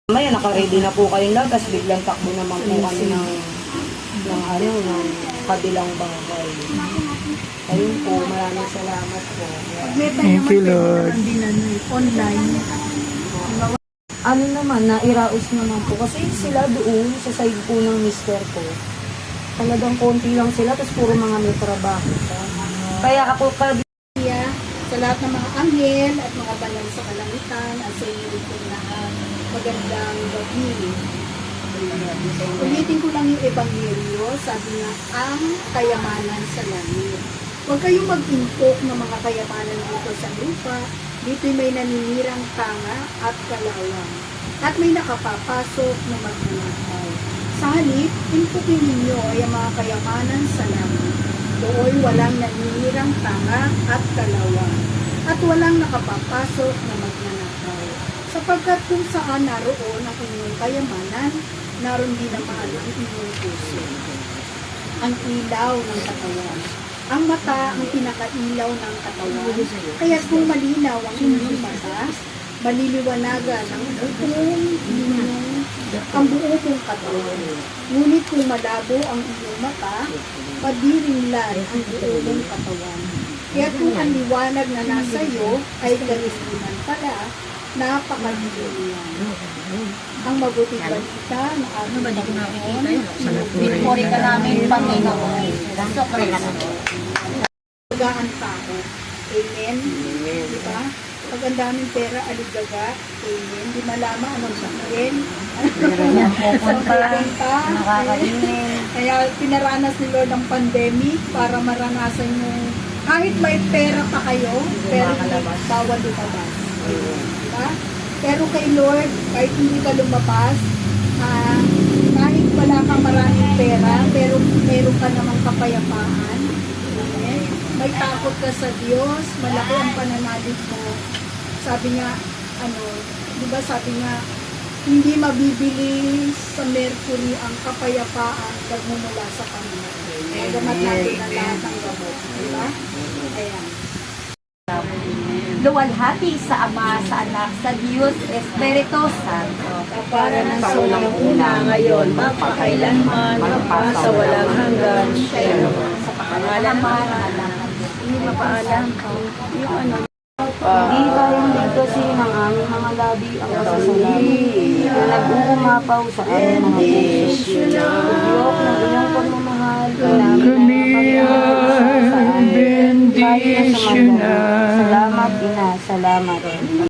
Maya, naka-ready na po kayong lahat, tapos biglang takbo naman po kami ng kabilang bangkay. Ayun po, maraming salamat po. Thank you, Lord. Online. Ano naman, nairaos naman po. Kasi sila doon, sa side po ng mister ko, talagang konti lang sila, tapos puro mga may trabaho. Kaya ako, Sa lahat ng mga anghel at mga banal sa kalangitan at sa inyo po na magandang gabi. Ulitin ko lang yung ebanghelyo, sabi nga, ang kayamanan sa langit. Huwag kayong mag-impok ng mga kayamanan dito sa lupa, dito'y may naninirang tanga at kalawang, at may nakapapasok na magnanakaw. Sa halip, impukin ninyo ay ang mga kayamanan sa langit. Doon walang naninirang tanga at kalawang, at walang nakapapasok na magnanakaw. Sapagkat kung saan naroon ang inyong kayamanan, naroon din naman ang inyong puso. Ang ilaw ng katawan. Ang mata ang pinakailaw ng katawan. Kaya kung malinaw ang inyong mata, maliliwanagan ang buong katawan. Ngunit kung malabo ang inyong mata, padiringlan ang buong katawan. Kaya kung ang liwanag na nasa iyo ay kalisinan pala, napakaliwanag yan. Ang mabuting balita na ating Panginoon, Pinupuri ka namin, Panginoon. Pag-aan tao. Amen. Diba? Pag ang daming pera, aligaga. Amen. Di malaman anong sakirin. Kaya pinaranas ni Lord ang pandemic para maranasan yung kahit may pera pa kayo, pero bawal lumabas. Diba? Pero kay Lord, kahit hindi ka lumabas, kahit wala kang maraming pera, pero meron ka namang kapayapaan. Amen. May takot ka sa Diyos, malaki ang pananalig mo. Sabi nga, di ba sabi nga, hindi mabibili sa Mercury ang kapayapaan nagmumula sa Panginoon. Magamat natin ang lahat ng gamot. Di ba? Ayan. Luwalhati sa Ama, sa Anak, sa Diyos, Espiritu Santo. para ng una ngayon, mapakailanman, sa walang hanggan, siya. Sa pangalan ng Anak, Hindi mapaalam ko. Yung hindi kayang ligtasin ng aming mga labi ang kasasalanan na nag-uumapaw sa aming mga puso. Diyok ng iyong pagmamahal, Kaniyan, bendisyon na. Salamat, Ina. Salamat.